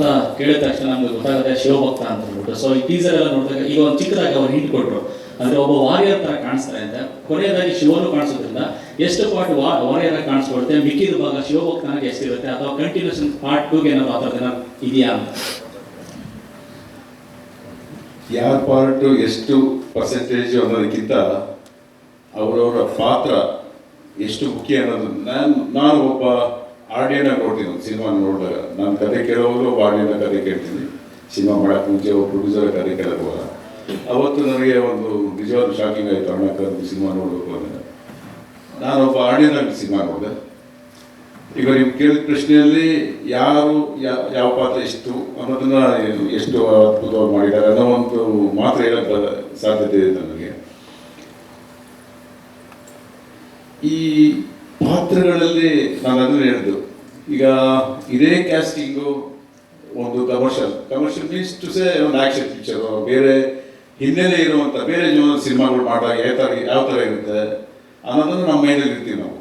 ಅಂತ ಕೇಳಿದ ತಕ್ಷಣ ನಮ್ಗೆ ಗೊತ್ತಾಗುತ್ತೆ ಶಿವಭಕ್ತ ಅಂತ ಅಂದ್ಬಿಟ್ಟು. ಸೊ ಈ ಟೀಸರ್ ಎಲ್ಲ ನೋಡಿದಾಗ ಈಗ ಒಂದು ಚಿಕ್ಕದಾಗಿ ಅವ್ರು ಹಿಂಟ್ ಕೊಟ್ಟರು, ಅಂದರೆ ಒಬ್ಬ ವಾರಿಯರ್ ಥರ ಕಾಣಿಸ್ತಾರೆ ಅಂತ. ಕೊನೆಯದಾಗಿ ಶಿವನು ಕಾಣಿಸೋದ್ರಿಂದ ಎಷ್ಟು ಪಾರ್ಟ್ ವಾರಿಯರ್ ಆಗಿ ಕಾಣಿಸ್ಕೊಳುತ್ತೆ, ಮಿಕ್ಕಿದ ಭಾಗ ಶಿವಭಕ್ತನಾಗಿ ಎಷ್ಟಿರುತ್ತೆ, ಅಥವಾ ಕಂಟಿನ್ಯೂಷನ್ ಪಾರ್ಟ್ 2ಗೆ ಏನಾದ್ರು ಆ ಥರದ್ದು ಇದೆಯಾ ಅಂತ. ಯಾವ ಪಾರ್ಟು ಎಷ್ಟು ಪರ್ಸೆಂಟೇಜ್ ಅನ್ನೋದಕ್ಕಿಂತ ಅವರವರ ಪಾತ್ರ ಎಷ್ಟು ಮುಖ್ಯ ಅನ್ನೋದು ನಾನು ಒಬ್ಬ ಆಡಿಯನ್ನ ನೋಡ್ತೀನಿ. ಸಿನಿಮಾ ನೋಡಿದಾಗ ನಾನು ಕತೆ ಕೇಳೋರು ಒಬ್ಬ ಆಡಿಯನ್ನ ಕತೆ ಕೇಳ್ತೀನಿ. ಸಿನಿಮಾ ಮಾಡೋಕ್ಕೆ ಮುಂಚೆ ಒಬ್ಬ ಪ್ರೊಡ್ಯೂಸರ್ ಕತೆ ಕೇಳೋವಾಗ ಅವತ್ತು ನನಗೆ ಒಂದು ನಿಜವಾದ ಶಾಕಿಂಗ್ ಆಯಿತು. ಅಣ್ಣ ಕರೆದು ಸಿನಿಮಾ ನೋಡಬೇಕು ಅಂದರೆ ನಾನೊಬ್ಬ ಆಡಿಯನ್ನಾಗಿ ಸಿನಿಮಾ ನೋಡಿದೆ. ಈಗ ನೀವು ಕೇಳಿದ ಪ್ರಶ್ನೆಯಲ್ಲಿ ಯಾರು ಯಾವ ಪಾತ್ರ ಎಷ್ಟು ಅನ್ನೋದನ್ನ ಎಷ್ಟು ಅದ್ಭುತವಾಗಿ ಮಾಡಿದ್ದಾರೆ ಅನ್ನೋ ಒಂದು ಮಾತ್ರ ಹೇಳಕ್ಕೆ ಸಾಧ್ಯತೆ ಇದೆ ನನಗೆ. ಈ ಪಾತ್ರಗಳಲ್ಲಿ ನಾನು ಅದನ್ನು ಹೇಳಿದ್ದು, ಈಗ ಇದೇ ಕ್ಯಾಸ್ಟಿಂಗು ಒಂದು ಕಮರ್ಷಿಯಲ್ ಮೀನ್ಸ್ ಟು ಸೇ ಒಂದು ಆ್ಯಕ್ಷನ್ ಪಿಕ್ಚರು, ಬೇರೆ ಹಿನ್ನೆಲೆ ಇರುವಂಥ ಬೇರೆ ಸಿನಿಮಾಗಳು ಮಾಡಿದಾಗ ಯಾವ ಥರ ಇರುತ್ತೆ ಅನ್ನೋದನ್ನು ನಮ್ಮ ಮೈಂಡಲ್ಲಿ ಇರ್ತೀವಿ ನಾವು.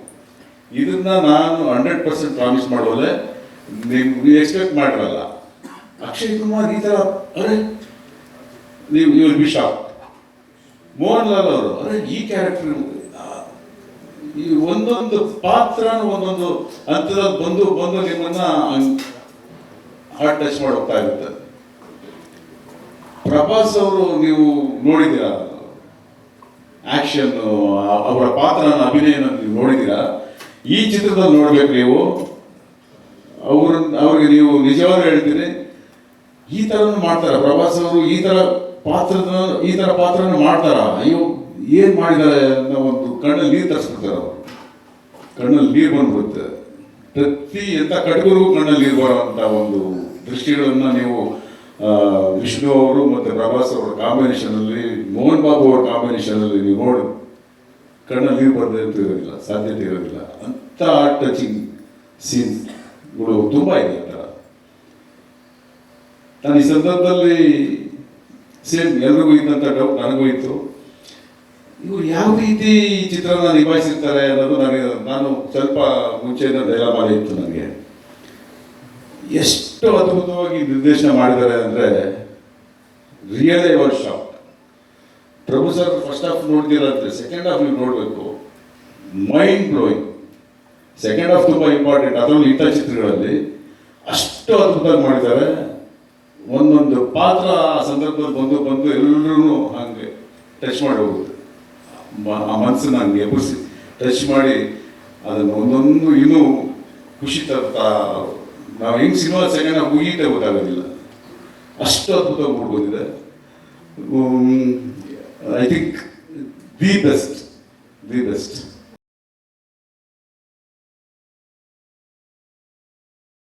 ಇದನ್ನ ನಾನು 100% ಪ್ರಾಮಿಸ್ ಮಾಡೋದೆ. ನೀವು ಎಕ್ಸ್ಪೆಕ್ಟ್ ಮಾಡಿರಲ್ಲ ಅಕ್ಷಯ್ ಕುಮಾರ್ ಈ ಥರ, ಅರೆ ನೀವು will be shock. Mohan Lal ಅವರು ಅರೆ ಈ ಕ್ಯಾರೆಕ್ಟರ್, ಈ ಒಂದೊಂದು ಪಾತ್ರ ಒಂದೊಂದು ಹಂತದಲ್ಲಿ ಬಂದು ನಿಮ್ಮನ್ನ ಹಾರ್ಟ್ ಟಚ್ ಮಾಡಿ ಹೋಗ್ತಾ ಇರುತ್ತೆ. ಪ್ರಭಾಸ್ ಅವರು ನೀವು ನೋಡಿದ್ದೀರಾ, ಆಕ್ಷನ್ ಅವರ ಪಾತ್ರನ ಅಭಿನಯನ ನೀವು ನೋಡಿದ್ದೀರಾ. ಈ ಚಿತ್ರದಲ್ಲಿ ನೋಡ್ಬೇಕು ನೀವು. ಅವ್ರಿಗೆ ನೀವು ನಿಜವಾಗ್ಲೂ ಹೇಳ್ತೀನಿ, ಈ ಥರನೂ ಮಾಡ್ತಾರ ಪ್ರಭಾಸ್ ಅವರು, ಈ ಥರ ಪಾತ್ರನ ಮಾಡ್ತಾರ. ಅಯ್ಯೋ ಏನು ಮಾಡಿದ್ದಾರೆ ಅನ್ನೋ ಒಂದು ಕಣ್ಣಲ್ಲಿ ನೀರು ತರಿಸ್ಬಿಡ್ತಾರೆ ಅವರು. ಕಣ್ಣಲ್ಲಿ ನೀರು ಬಂದ್ಬಿಡುತ್ತೆ. ಪ್ರತಿ ಎಂಥ ಕಟಕರಿಗೂ ಕಣ್ಣಲ್ಲಿ ನೀರು ಬರೋವಂಥ ಒಂದು ದೃಷ್ಟಿಗಳನ್ನು ನೀವು ವಿಷ್ಣು ಅವರು ಮತ್ತು ಪ್ರಭಾಸ್ ಅವರ ಕಾಂಬಿನೇಷನಲ್ಲಿ, ಮೋಹನ್ ಬಾಬು ಅವರ ಕಾಂಬಿನೇಷನಲ್ಲಿ ನೀವು ನೋಡಿ ಕಣ್ಣಲ್ಲಿ ನೀರು ಬರದೆ ಅಂತ ಇರೋದಿಲ್ಲ, ಸಾಧ್ಯತೆ ಇರೋದಿಲ್ಲ. ಅಂಥ ಟಚಿಂಗ್ ಸೀನ್ಸ್ಗಳು ತುಂಬ ಇದೆ ಆ ಥರ. ನಾನು ಈ ಸಂದರ್ಭದಲ್ಲಿ ಸೇಮ್ ಎಲ್ರಿಗೂ ಇದ್ದಂಥ ಡೌಟ್ ನನಗೂ ಇತ್ತು, ಇವರು ಯಾವ ರೀತಿ ಈ ಚಿತ್ರನ ನಿಭಾಯಿಸಿರ್ತಾರೆ ಅನ್ನೋದು ನಾನು ಸ್ವಲ್ಪ ಮುಂಚೆಯಿಂದ ಡೈಲಾಮಾಲೆ ಇತ್ತು ನನಗೆ. ಎಷ್ಟು ಅದ್ಭುತವಾಗಿ ನಿರ್ದೇಶನ ಮಾಡಿದ್ದಾರೆ ಅಂದರೆ ರಿಯಲಿ ಅವರ್ shock. Prabhu sir first half ನೋಡ್ತೀರಂತೆ, ಸೆಕೆಂಡ್ ಹಾಫ್ ನೀವು ನೋಡಬೇಕು, ಮೈಂಡ್ ಬ್ಲೋಯಿಂಗ್. ಸೆಕೆಂಡ್ ಹಾಫ್ ತುಂಬ ಇಂಪಾರ್ಟೆಂಟ್, ಅದರಲ್ಲೂ ಇಂಥ ಚಿತ್ರಗಳಲ್ಲಿ ಅಷ್ಟು ಅದ್ಭುತವಾಗಿ ಮಾಡಿದ್ದಾರೆ. ಒಂದೊಂದು ಪಾತ್ರ ಆ ಸಂದರ್ಭದಲ್ಲಿ ಬಂದು ಎಲ್ಲರೂ ಹಂಗೆ ಟಚ್ ಮಾಡಿ ಹೋಗುತ್ತೆ. ಆ ಮನಸ್ಸನ್ನು ಹಂಗೆ ಎಬ್ಬರಿಸಿ ಟಚ್ ಮಾಡಿ ಅದನ್ನು ಒಂದೊಂದು ಇನ್ನೂ ಖುಷಿ ತರ್ತಾ. ನಾವು ಹೆಂಗೆ ಸಿನಿಮಾ ಸೆಕೆಂಡ್ ಹಾಫ್ ಮುಗೀತೆ ಗೊತ್ತಾಗೋದಿಲ್ಲ, ಅಷ್ಟು ಅದ್ಭುತವಾಗಿ ಮೂಡ್ಬೋದಿದೆ. I think the best